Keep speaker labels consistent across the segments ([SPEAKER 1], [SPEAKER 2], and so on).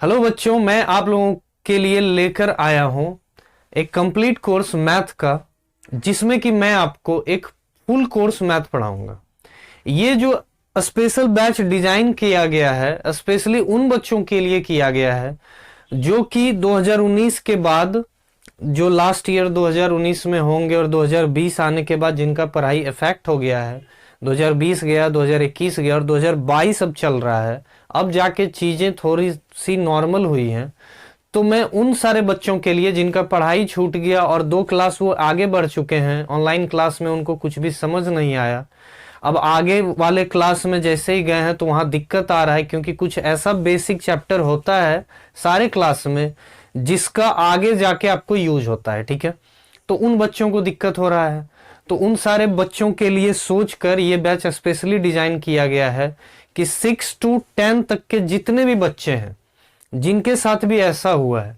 [SPEAKER 1] Hello बच्चों, मैं आप लोगों के लिए लेकर आया हूं एक कंप्लीट कोर्स मैथ का, जिसमें कि मैं आपको एक फुल कोर्स मैथ पढ़ाऊंगा। ये जो स्पेशल बैच डिजाइन किया गया है, स्पेशली उन बच्चों के लिए किया गया है जो कि 2019 के बाद, जो लास्ट ईयर 2019 में होंगे और 2020 आने के बाद जिनका पढ़ाई इफेक्ट हो गया है। 2020 गया, 2021 गया और 2022 अब चल रहा है। अब जाके चीजें थोड़ी सी नॉर्मल हुई हैं। तो मैं उन सारे बच्चों के लिए जिनका पढ़ाई छूट गया और 2 क्लास वो आगे बढ़ चुके हैं, ऑनलाइन क्लास में उनको कुछ भी समझ नहीं आया, अब आगे वाले क्लास में जैसे ही गए हैं तो वहां दिक्कत आ रहा है, क्योंकि कुछ ऐसा बेसिक चैप्टर होता है सारे क्लास में जिसका आगे जाके आपको यूज होता है। ठीक है, तो उन बच्चों को दिक्कत हो रहा है। तो उन सारे बच्चों के लिए सोचकर ये बैच स्पेशली डिजाइन किया गया है कि 6 to 10 तक के जितने भी बच्चे हैं जिनके साथ भी ऐसा हुआ है,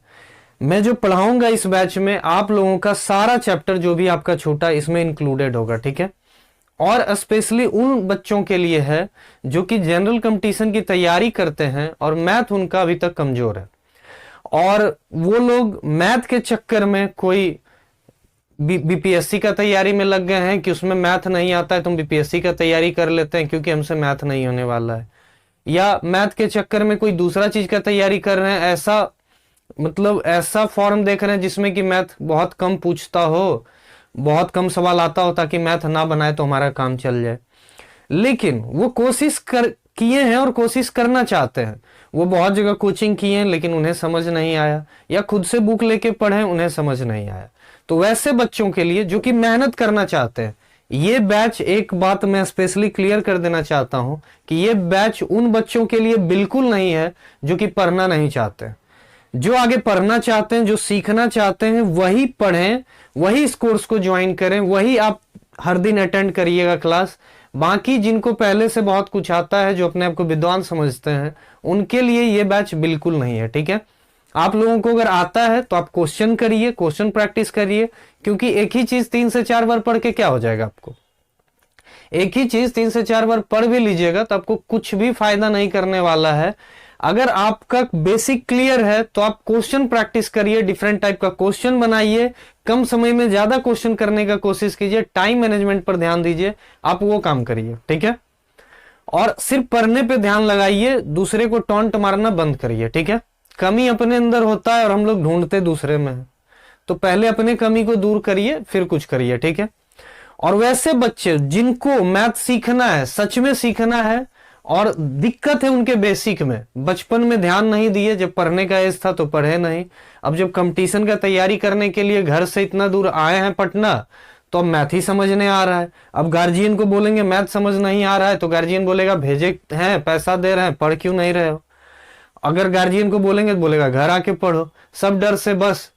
[SPEAKER 1] मैं जो पढ़ाऊंगा इस बैच में आप लोगों का सारा चैप्टर जो भी आपका छोटा इसमें इंक्लूडेड होगा। ठीक है, और स्पेशली उन बच्चों के लिए है जो कि जनरल कंपटीशन की तैयारी करते हैं और मैथ उनका अभी तक कमजोर है, और वो लोग मैथ के चक्कर में कोई बीपीएससी का तैयारी में लग गए हैं कि उसमें मैथ नहीं आता है, तुम बीपीएससी का तैयारी कर लेते हैं क्योंकि हमसे मैथ नहीं होने वाला है, या मैथ के चक्कर में कोई दूसरा चीज का तैयारी कर रहे हैं, ऐसा फॉर्म देख रहे हैं जिसमें कि मैथ बहुत कम पूछता हो, बहुत कम सवाल आता हो ताकि मैथ ना बनाए तो हमारा काम चल जाए। लेकिन वो कोशिश किए हैं और कोशिश करना चाहते हैं, वो बहुत जगह कोचिंग किए हैं लेकिन उन्हें समझ नहीं आया, या खुद से बुक लेके पढ़े उन्हें समझ नहीं आया। तो वैसे बच्चों के लिए जो कि मेहनत करना चाहते हैं, ये बैच, एक बात मैं स्पेशली क्लियर कर देना चाहता हूं कि ये बैच उन बच्चों के लिए बिल्कुल नहीं है जो कि पढ़ना नहीं चाहते। जो आगे पढ़ना चाहते हैं, जो सीखना चाहते हैं, वही पढ़ें, वही इस कोर्स को ज्वाइन करें, वही आप हर दिन अटेंड करिएगा क्लास। बाकी जिनको पहले से बहुत कुछ आता है, जो अपने आप को विद्वान समझते हैं, उनके लिए ये बैच बिल्कुल नहीं है। ठीक है, आप लोगों को अगर आता है तो आप क्वेश्चन करिए, क्वेश्चन प्रैक्टिस करिए, क्योंकि एक ही चीज 3 से 4 बार पढ़ के क्या हो जाएगा आपको। एक ही चीज 3 से 4 बार पढ़ भी लीजिएगा तो आपको कुछ भी फायदा नहीं करने वाला है। अगर आपका बेसिक क्लियर है तो आप क्वेश्चन प्रैक्टिस करिए, डिफरेंट टाइप का क्वेश्चन बनाइए, कम समय में ज्यादा क्वेश्चन करने का कोशिश कीजिए, टाइम मैनेजमेंट पर ध्यान दीजिए, आप वो काम करिए। ठीक है, और सिर्फ पढ़ने पे ध्यान लगाइए, दूसरे को टॉन्ट मारना बंद करिए। ठीक है, कमी अपने अंदर होता है और हम लोग ढूंढते दूसरे में है, तो पहले अपने कमी को दूर करिए फिर कुछ करिए। ठीक है, और वैसे बच्चे जिनको मैथ सीखना है, सच में सीखना है, और दिक्कत है उनके बेसिक में, बचपन में ध्यान नहीं दिए, जब पढ़ने का एज था तो पढ़े नहीं, अब जब कंपटीशन का तैयारी करने के लिए घर से इतना दूर आए हैं पटना, तो अब मैथ ही समझने आ रहा है। अब गार्जियन को बोलेंगे मैथ समझ नहीं आ रहा है तो गार्जियन बोलेगा भेजे हैं, पैसा दे रहे हैं, पढ़ क्यों नहीं रहे हो। अगर गार्जियन को बोलेंगे तो बोलेगा घर आके पढ़ो। सब डर से बस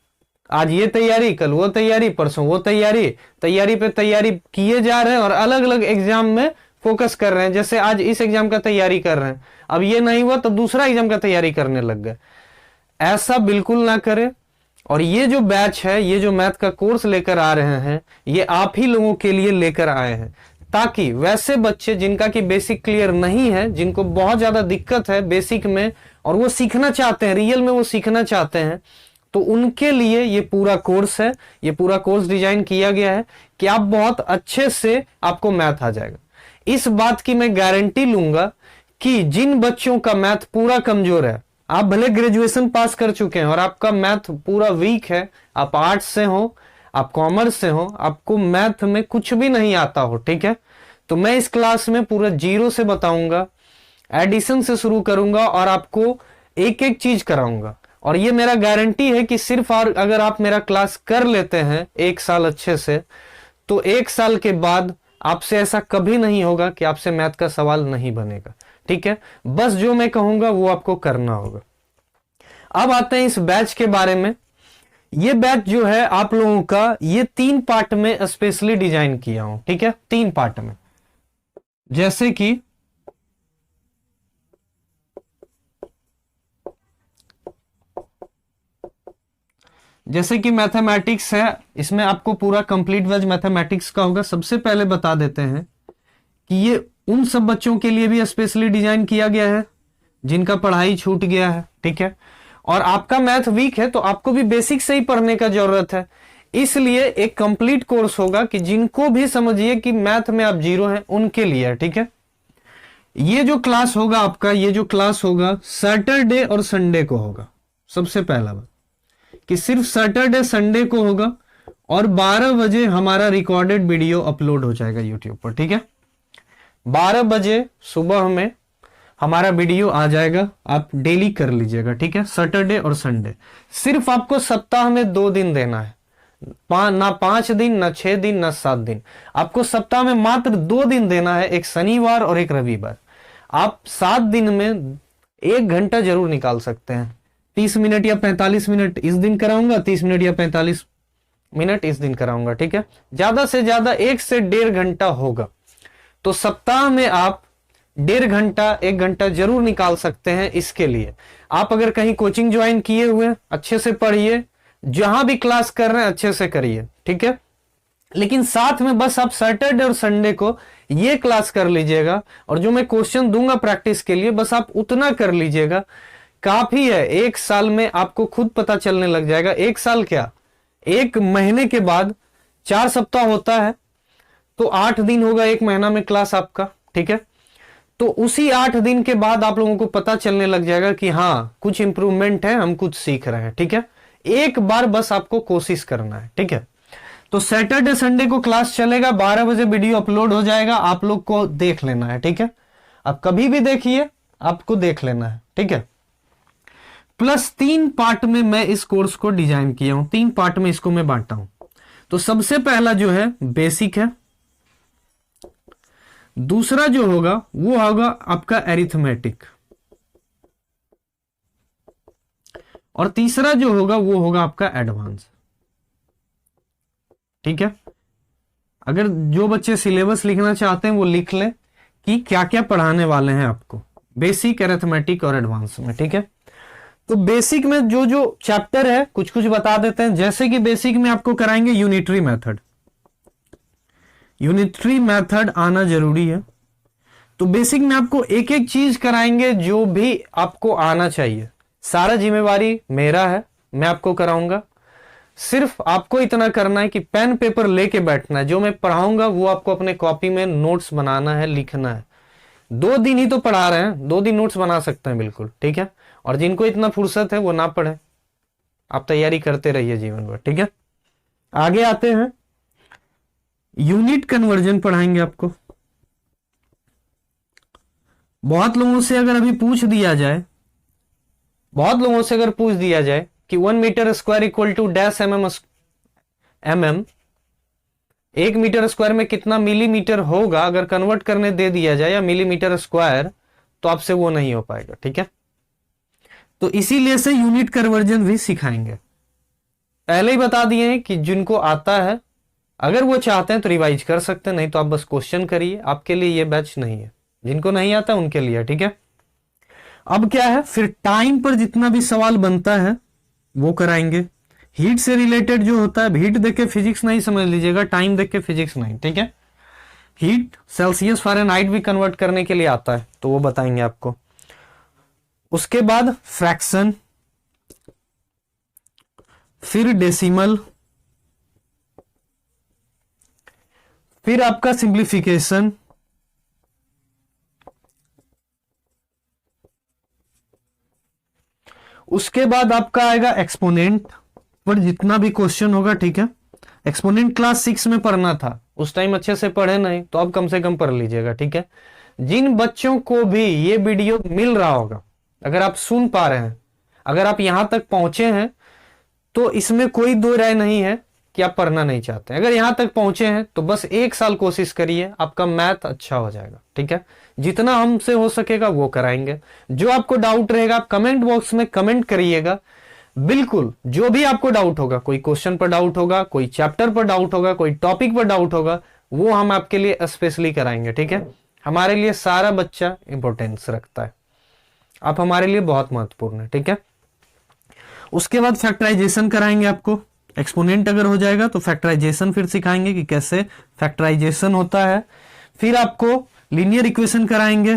[SPEAKER 1] आज ये तैयारी, कल वो तैयारी, परसों वो तैयारी, तैयारी पे तैयारी किए जा रहे हैं और अलग अलग एग्जाम में फोकस कर रहे हैं। जैसे आज इस एग्जाम का तैयारी कर रहे हैं, अब ये नहीं हुआ तो दूसरा एग्जाम का तैयारी करने लग गए। ऐसा बिल्कुल ना करें। और ये जो बैच है, ये जो मैथ का कोर्स लेकर आ रहे हैं, ये आप ही लोगों के लिए लेकर आए हैं, ताकि वैसे बच्चे जिनका कि बेसिक क्लियर नहीं है, जिनको बहुत ज्यादा दिक्कत है बेसिक में और वो सीखना चाहते हैं, रियल में वो सीखना चाहते हैं, तो उनके लिए ये पूरा कोर्स है। ये पूरा कोर्स डिजाइन किया गया है कि आप बहुत अच्छे से, आपको मैथ आ जाएगा। इस बात की मैं गारंटी लूंगा कि जिन बच्चों का मैथ पूरा कमजोर है, आप भले ग्रेजुएशन पास कर चुके हैं और आपका मैथ पूरा वीक है, आप आर्ट्स से हो, आप कॉमर्स से हो, आपको मैथ में कुछ भी नहीं आता हो, ठीक है, तो मैं इस क्लास में पूरा जीरो से बताऊंगा, एडिशन से शुरू करूंगा और आपको एक एक चीज कराऊंगा। और ये मेरा गारंटी है कि सिर्फ और अगर आप मेरा क्लास कर लेते हैं 1 साल अच्छे से, तो 1 साल के बाद आपसे ऐसा कभी नहीं होगा कि आपसे मैथ का सवाल नहीं बनेगा। ठीक है, बस जो मैं कहूंगा वो आपको करना होगा। अब आते हैं इस बैच के बारे में। ये बैच जो है आप लोगों का, ये 3 पार्ट में स्पेशली डिजाइन किया हूं। ठीक है, 3 पार्ट में, जैसे कि मैथमेटिक्स है, इसमें आपको पूरा कंप्लीट वेज मैथमेटिक्स का होगा। सबसे पहले बता देते हैं कि ये उन सब बच्चों के लिए भी स्पेशली डिजाइन किया गया है जिनका पढ़ाई छूट गया है, ठीक है। और आपका मैथ वीक है तो आपको भी बेसिक से ही पढ़ने का जरूरत है, इसलिए एक कंप्लीट कोर्स होगा कि जिनको भी समझिए कि मैथ में आप जीरो हैं उनके लिए, ठीक है। ये जो क्लास होगा आपका, ये जो क्लास होगा सैटरडे और संडे को होगा। सबसे पहला बात कि सिर्फ सैटरडे संडे को होगा और 12 बजे हमारा रिकॉर्डेड वीडियो अपलोड हो जाएगा यूट्यूब पर, ठीक है। 12 बजे सुबह में हमारा वीडियो आ जाएगा, आप डेली कर लीजिएगा, ठीक है। सैटरडे और संडे सिर्फ आपको सप्ताह में 2 दिन देना है, ना 5 दिन, ना 6 दिन, ना 7 दिन। आपको सप्ताह में मात्र 2 दिन देना है, एक शनिवार और एक रविवार। आप 7 दिन में 1 घंटा जरूर निकाल सकते हैं। 30 मिनट या 45 मिनट इस दिन कराऊंगा, 30 मिनट या 45 मिनट इस दिन कराऊंगा, ठीक है। ज्यादा से ज्यादा 1 से 1.5 घंटा होगा, तो सप्ताह में आप 1.5 घंटा 1 घंटा जरूर निकाल सकते हैं। इसके लिए आप अगर कहीं कोचिंग ज्वाइन किए हुए हैं, अच्छे से पढ़िए, जहां भी क्लास कर रहे हैं अच्छे से करिए, ठीक है। लेकिन साथ में बस आप सैटरडे और संडे को ये क्लास कर लीजिएगा, और जो मैं क्वेश्चन दूंगा प्रैक्टिस के लिए बस आप उतना कर लीजिएगा, काफी है। 1 साल में आपको खुद पता चलने लग जाएगा। 1 साल क्या, 1 महीने के बाद 4 सप्ताह होता है तो 8 दिन होगा 1 महीना में क्लास आपका, ठीक है। तो उसी 8 दिन के बाद आप लोगों को पता चलने लग जाएगा कि हाँ कुछ इंप्रूवमेंट है, हम कुछ सीख रहे हैं, ठीक है। एक बार बस आपको कोशिश करना है, ठीक है। तो सैटरडे संडे को क्लास चलेगा, 12 बजे वीडियो अपलोड हो जाएगा, आप लोग को देख लेना है, ठीक है। आप कभी भी देखिए, आपको देख लेना है, ठीक है। प्लस 3 पार्ट में मैं इस कोर्स को डिजाइन किया हूं, 3 पार्ट में इसको मैं बांटा हूं। तो सबसे पहला जो है बेसिक है, दूसरा जो होगा वो होगा आपका एरिथमेटिक, और तीसरा जो होगा वो होगा आपका एडवांस, ठीक है। अगर जो बच्चे सिलेबस लिखना चाहते हैं वो लिख लें कि क्या क्या पढ़ाने वाले हैं आपको बेसिक, एरिथमेटिक और एडवांस में, ठीक है। तो बेसिक में जो जो चैप्टर है कुछ कुछ बता देते हैं। जैसे कि बेसिक में आपको कराएंगे यूनिटरी मेथड, यूनिटरी मेथड आना जरूरी है। तो बेसिक में आपको एक एक चीज कराएंगे जो भी आपको आना चाहिए। सारा जिम्मेवारी मेरा है, मैं आपको कराऊंगा। सिर्फ आपको इतना करना है कि पेन पेपर लेके बैठना है, जो मैं पढ़ाऊंगा वो आपको अपने कॉपी में नोट्स बनाना है, लिखना है। 2 दिन ही तो पढ़ा रहे हैं, 2 दिन नोट्स बना सकते हैं बिल्कुल, ठीक है। और जिनको इतना फुर्सत है वो ना पढ़े, आप तैयारी करते रहिए जीवन भर, ठीक है। आगे आते हैं, यूनिट कन्वर्जन पढ़ाएंगे आपको। बहुत लोगों से अगर अभी पूछ दिया जाए, बहुत लोगों से अगर पूछ दिया जाए कि 1 metre square equal to dash mm, 1 metre square में कितना मिलीमीटर होगा, अगर कन्वर्ट करने दे दिया जाए या मिलीमीटर स्क्वायर, तो आपसे वो नहीं हो पाएगा, ठीक है। तो इसीलिए से यूनिट कन्वर्जन भी सिखाएंगे। पहले ही बता दिए हैं कि जिनको आता है अगर वो चाहते हैं तो रिवाइज कर सकते हैं, नहीं तो आप बस क्वेश्चन करिए। आपके लिए ये बैच नहीं है, जिनको नहीं आता उनके लिए, ठीक है। अब क्या है, फिर टाइम पर जितना भी सवाल बनता है वो कराएंगे। हीट से रिलेटेड जो होता है, हीट देख के फिजिक्स नहीं समझ लीजिएगा, टाइम देख के फिजिक्स नहीं, ठीक है। हीट सेल्सियस फ़ारेनहाइट भी कन्वर्ट करने के लिए आता है, तो वो बताएंगे आपको। उसके बाद फ्रैक्शन, फिर डेसिमल, फिर आपका सिंप्लीफिकेशन, उसके बाद आपका आएगा एक्सपोनेंट पर जितना भी क्वेश्चन होगा, ठीक है। एक्सपोनेंट क्लास 6 में पढ़ना था, उस टाइम अच्छे से पढ़े नहीं तो अब कम से कम पढ़ लीजिएगा, ठीक है। जिन बच्चों को भी ये वीडियो मिल रहा होगा, अगर आप सुन पा रहे हैं, अगर आप यहां तक पहुंचे हैं, तो इसमें कोई दो राय नहीं है कि आप पढ़ना नहीं चाहते। अगर यहां तक पहुंचे हैं तो बस 1 साल कोशिश करिए, आपका मैथ अच्छा हो जाएगा, ठीक है। जितना हमसे हो सकेगा वो कराएंगे। जो आपको डाउट रहेगा आप कमेंट बॉक्स में कमेंट करिएगा, बिल्कुल जो भी आपको डाउट होगा, कोई क्वेश्चन पर डाउट होगा, कोई चैप्टर पर डाउट होगा, कोई टॉपिक पर डाउट होगा, वो हम आपके लिए स्पेशली कराएंगे, ठीक है। हमारे लिए सारा बच्चा इंपॉर्टेंस रखता है, आप हमारे लिए बहुत महत्वपूर्ण है, ठीक है। उसके बाद फैक्टराइजेशन कराएंगे आपको। एक्सपोनेंट अगर हो जाएगा तो फैक्टराइजेशन फिर सिखाएंगे कि कैसे फैक्टराइजेशन होता है। फिर आपको लीनियर इक्वेशन कराएंगे।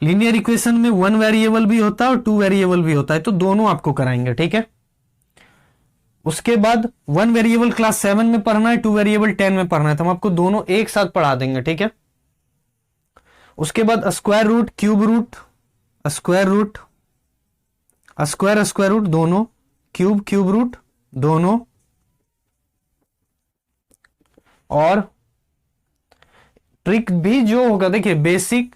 [SPEAKER 1] लीनियर इक्वेशन में 1 वेरिएबल भी होता है और 2 वेरिएबल भी होता है, तो दोनों आपको कराएंगे, ठीक है। उसके बाद 1 वेरिएबल क्लास 7 में पढ़ना है, 2 वेरिएबल 10 में पढ़ना है, तो हम आपको दोनों एक साथ पढ़ा देंगे, ठीक है। उसके बाद square root, cube root, square root, square root दोनों, क्यूब क्यूब रूट दोनों, और ट्रिक भी जो होगा, देखिए बेसिक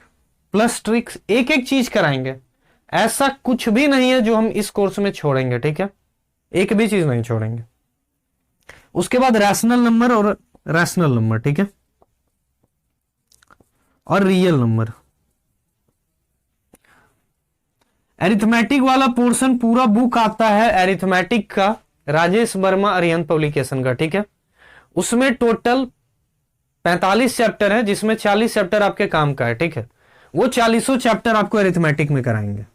[SPEAKER 1] प्लस ट्रिक्स, एक एक चीज कराएंगे। ऐसा कुछ भी नहीं है जो हम इस कोर्स में छोड़ेंगे, ठीक है, एक भी चीज नहीं छोड़ेंगे। उसके बाद रैशनल नंबर और रैशनल नंबर, ठीक है, और रियल नंबर। एरिथमेटिक वाला पोर्शन पूरा बुक आता है एरिथमेटिक का, राजेश वर्मा अरिहंत पब्लिकेशन का, ठीक है। उसमें टोटल 45 चैप्टर है, जिसमें 40 चैप्टर आपके काम का है, ठीक है। वो 40 चैप्टर आपको एरिथमेटिक में कराएंगे,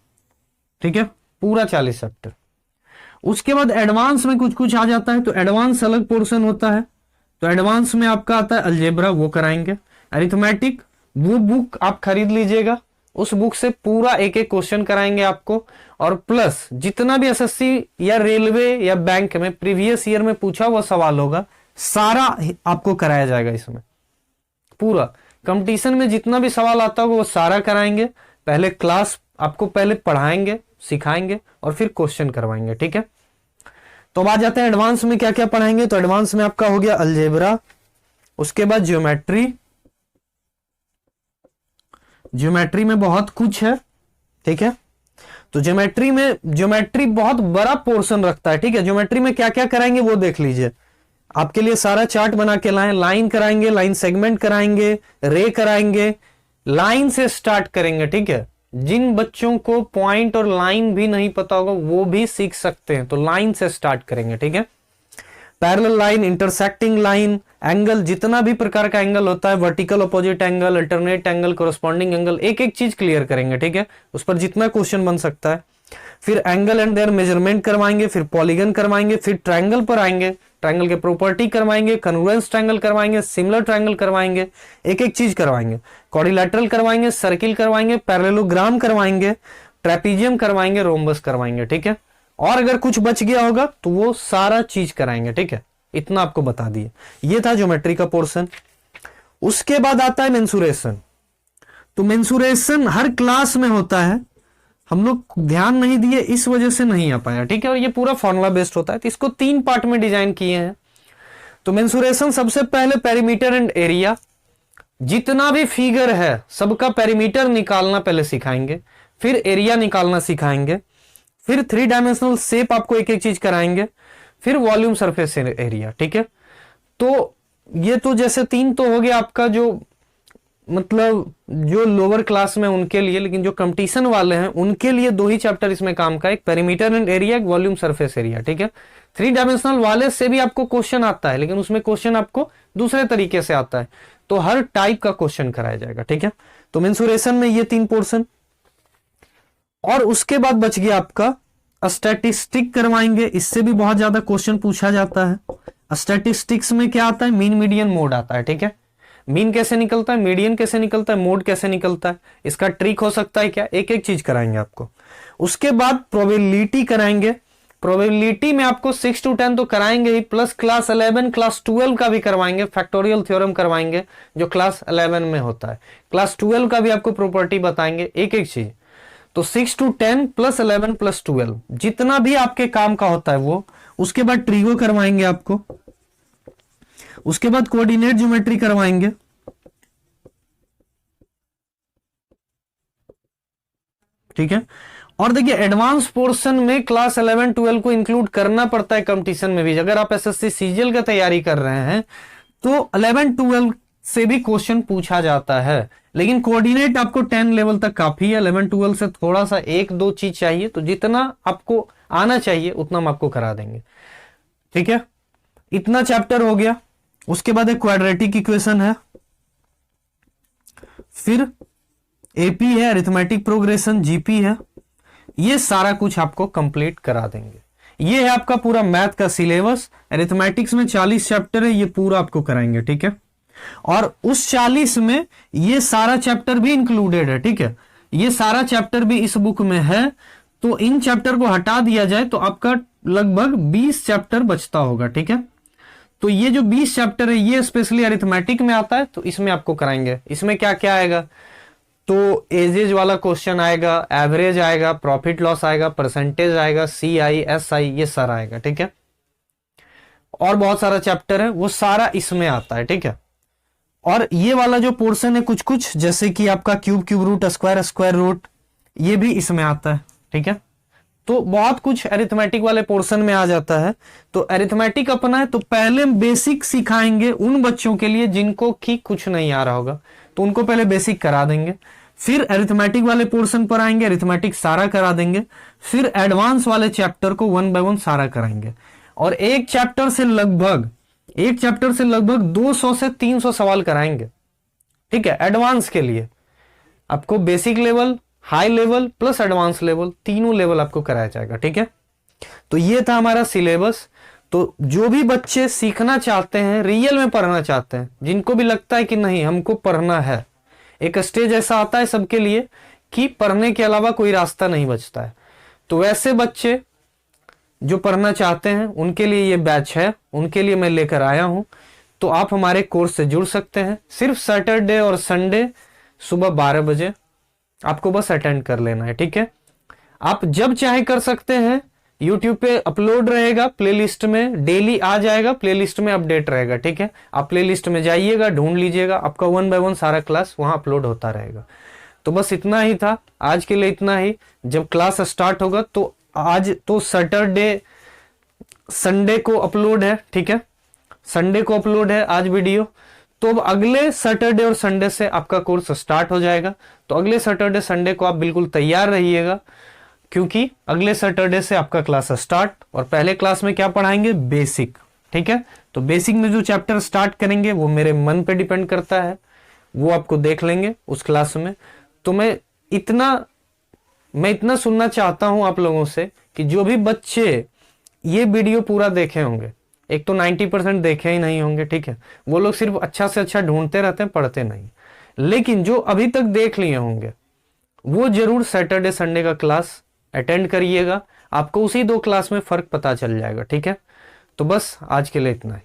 [SPEAKER 1] ठीक है, पूरा 40 चैप्टर। उसके बाद एडवांस में कुछ कुछ आ जाता है, तो एडवांस अलग पोर्शन होता है, तो एडवांस में आपका आता है अलजेब्रा, वो कराएंगे। अरिथमेटिक वो बुक आप खरीद लीजिएगा, उस बुक से पूरा एक एक क्वेश्चन कराएंगे आपको, और प्लस जितना भी एसएससी या रेलवे या बैंक में प्रीवियस ईयर में पूछा हुआ सवाल होगा, सारा आपको कराया जाएगा इसमें। पूरा कंपटीशन में जितना भी सवाल आता होगा वो सारा कराएंगे। पहले क्लास आपको पहले पढ़ाएंगे, सिखाएंगे, और फिर क्वेश्चन करवाएंगे, ठीक है। तो अब आ जाते हैं एडवांस में क्या क्या पढ़ाएंगे। तो एडवांस में आपका हो गया अलजेब्रा, उसके बाद ज्योमेट्री, ज्योमेट्री में बहुत कुछ है, ठीक है। तो ज्योमेट्री बहुत बड़ा पोर्शन रखता है, ठीक है। ज्योमेट्री में क्या क्या कराएंगे वो देख लीजिए, आपके लिए सारा चार्ट बना के लाएं। लाइन कराएंगे, लाइन सेगमेंट कराएंगे, रे कराएंगे, लाइन से स्टार्ट करेंगे, ठीक है। जिन बच्चों को पॉइंट और लाइन भी नहीं पता होगा वो भी सीख सकते हैं, तो लाइन से स्टार्ट करेंगे, ठीक है। Parallel line, intersecting line, angle, जितना भी प्रकार का एंगल होता है, vertical opposite angle, alternate angle, corresponding angle, एक एक चीज क्लियर करेंगे, ठीक है। उस पर जितना क्वेश्चन बन सकता है। फिर एंगल एंड देयर मेजरमेंट करवाएंगे, फिर पॉलीगन करवाएंगे, फिर ट्रायंगल पर आएंगे, ट्रायंगल के प्रॉपर्टी करवाएंगे, कन्वर्जेंस ट्रायंगल करवाएंगे, सिमिलर ट्रायंगल करवाएंगे, एक एक चीज करवाएंगे। क्वाड्रिलैटरल करवाएंगे, सर्किल करवाएंगे, पैरेललोग्राम करवाएंगे, ट्रेपीजियम करवाएंगे, रोम्बस करवाएंगे, ठीक है। और अगर कुछ बच गया होगा तो वो सारा चीज कराएंगे, ठीक है। इतना आपको बता दिए, ये था ज्योमेट्री का पोर्शन। उसके बाद आता है मेंसुरेशन। तो मेंसुरेशन हर क्लास में होता है, हम लोग ध्यान नहीं दिए इस वजह से नहीं आ पाया, ठीक है। और ये पूरा फॉर्मूला बेस्ड होता है, तो इसको 3 पार्ट में डिजाइन किए हैं। तो मेंसुरेशन सबसे पहले पेरीमीटर एंड एरिया, जितना भी फिगर है सबका पेरीमीटर निकालना पहले सिखाएंगे, फिर एरिया निकालना सिखाएंगे, फिर 3 डायमेंशनल शेप आपको एक एक चीज कराएंगे, फिर वॉल्यूम सरफेस एरिया, ठीक है। तो ये तो जैसे 3 तो हो गया आपका, जो मतलब जो लोअर क्लास में उनके लिए, लेकिन जो कंपटीशन वाले हैं उनके लिए 2 ही चैप्टर इसमें काम का, एक पेरीमीटर एंड एरिया, एक वॉल्यूम सरफेस एरिया, ठीक है। 3 डायमेंशनल वाले से भी आपको क्वेश्चन आता है, लेकिन उसमें क्वेश्चन आपको दूसरे तरीके से आता है, तो हर टाइप का क्वेश्चन कराया जाएगा, ठीक है। तो मेंसुरेशन में ये 3 पोर्शन, और उसके बाद बच गया आपका स्टैटिस्टिक करवाएंगे। इससे भी बहुत ज्यादा क्वेश्चन पूछा जाता है। स्टैटिस्टिक्स में क्या आता है, मीन मीडियन मोड आता है, ठीक है। मीन कैसे निकलता है, मीडियन कैसे निकलता है, मोड कैसे निकलता है, इसका ट्रिक हो सकता है क्या, एक एक चीज कराएंगे आपको। उसके बाद प्रोबेबिलिटी कराएंगे। प्रोबेबिलिटी में आपको 6 to 10 तो कराएंगे ही, प्लस क्लास 11 क्लास 12 का भी करवाएंगे, फैक्टोरियल थ्योरम करवाएंगे जो क्लास 11 में होता है, क्लास 12 का भी आपको प्रॉपर्टी बताएंगे, एक एक चीज। तो 6 to 10 प्लस 11 प्लस 12 जितना भी आपके काम का होता है वो। उसके बाद ट्रिगो करवाएंगे आपको, उसके बाद कोऑर्डिनेट ज्योमेट्री करवाएंगे, ठीक है। और देखिए एडवांस पोर्शन में क्लास 11 12 को इंक्लूड करना पड़ता है कंपटीशन में भी। अगर आप एसएससी सीजीएल का तैयारी कर रहे हैं तो 11 12 से भी क्वेश्चन पूछा जाता है, लेकिन कोऑर्डिनेट आपको 10 लेवल तक काफी है, 11 12 से थोड़ा सा 1-2 चीज चाहिए, तो जितना आपको आना चाहिए उतना हम आपको करा देंगे, ठीक है। इतना चैप्टर हो गया। उसके बाद एक क्वाड्रेटिक इक्वेशन है, फिर एपी है, अरिथमेटिक प्रोग्रेशन, जीपी है, ये सारा कुछ आपको कंप्लीट करा देंगे। ये है आपका पूरा मैथ का सिलेबस। अरिथमेटिक्स में 40 चैप्टर है, ये पूरा आपको कराएंगे, ठीक है। और उस 40 में ये सारा चैप्टर भी इंक्लूडेड है, ठीक है, ये सारा चैप्टर भी इस बुक में है। तो इन चैप्टर को हटा दिया जाए तो आपका लगभग 20 चैप्टर बचता होगा, ठीक है। तो ये जो 20 चैप्टर है ये स्पेशली अरिथमेटिक में आता है, तो इसमें आपको कराएंगे। इसमें क्या क्या आएगा, तो एजेज वाला क्वेश्चन आएगा, एवरेज आएगा, प्रॉफिट लॉस आएगा, परसेंटेज आएगा, CI SI ये सारा आएगा, ठीक है। और बहुत सारा चैप्टर है वो सारा इसमें आता है, ठीक है। और ये वाला जो पोर्शन है कुछ कुछ जैसे कि आपका क्यूब रूट, स्क्वायर रूट, ये भी इसमें आता है, ठीक है। तो बहुत कुछ अरिथमेटिक वाले पोर्शन में आ जाता है। तो अरिथमेटिक अपना है तो पहले बेसिक सिखाएंगे उन बच्चों के लिए जिनको कि कुछ नहीं आ रहा होगा, तो उनको पहले बेसिक करा देंगे। फिर अरिथमेटिक वाले पोर्शन पर आएंगे, अरिथमेटिक सारा करा देंगे। फिर एडवांस वाले चैप्टर को 1 बाय 1 सारा कराएंगे। और एक चैप्टर से लगभग 200 से 300 सवाल कराएंगे, ठीक है। एडवांस के लिए आपको basic level, high level plus advance level, तीनों लेवल आपको कराया जाएगा, ठीक है। तो ये था हमारा सिलेबस। तो जो भी बच्चे सीखना चाहते हैं, रियल में पढ़ना चाहते हैं, जिनको भी लगता है कि नहीं हमको पढ़ना है, एक स्टेज ऐसा आता है सबके लिए कि पढ़ने के अलावा कोई रास्ता नहीं बचता है, तो वैसे बच्चे जो पढ़ना चाहते हैं उनके लिए ये बैच है, उनके लिए मैं लेकर आया हूं। तो आप हमारे कोर्स से जुड़ सकते हैं। सिर्फ सैटरडे और संडे सुबह 12 बजे आपको बस अटेंड कर लेना है, ठीक है। आप जब चाहे कर सकते हैं। यूट्यूब पे अपलोड रहेगा, प्लेलिस्ट में डेली आ जाएगा, प्लेलिस्ट में अपडेट रहेगा, ठीक है। आप प्लेलिस्ट में जाइएगा, ढूंढ लीजिएगा, आपका 1 बाय 1 सारा क्लास वहां अपलोड होता रहेगा। तो बस इतना ही था आज के लिए, इतना ही। जब क्लास स्टार्ट होगा तो आज तो सैटरडे संडे को अपलोड है, ठीक है, संडे को अपलोड है आज वीडियो। तो अब अगले सैटरडे और संडे से आपका कोर्स स्टार्ट हो जाएगा। तो अगले सैटरडे संडे को आप बिल्कुल तैयार रहिएगा, क्योंकि अगले सैटरडे से आपका क्लास स्टार्ट। और पहले क्लास में क्या पढ़ाएंगे, बेसिक, ठीक है। तो बेसिक में जो चैप्टर स्टार्ट करेंगे वो मेरे मन पे डिपेंड करता है, वो आपको देख लेंगे उस क्लास में। तो मैं इतना सुनना चाहता हूं आप लोगों से कि जो भी बच्चे ये वीडियो पूरा देखे होंगे, एक तो 90% देखे ही नहीं होंगे, ठीक है, वो लोग सिर्फ अच्छा से अच्छा ढूंढते रहते हैं, पढ़ते नहीं। लेकिन जो अभी तक देख लिए होंगे वो जरूर सैटरडे संडे का क्लास अटेंड करिएगा, आपको उसी 2 क्लास में फर्क पता चल जाएगा, ठीक है। तो बस आज के लिए इतना ही।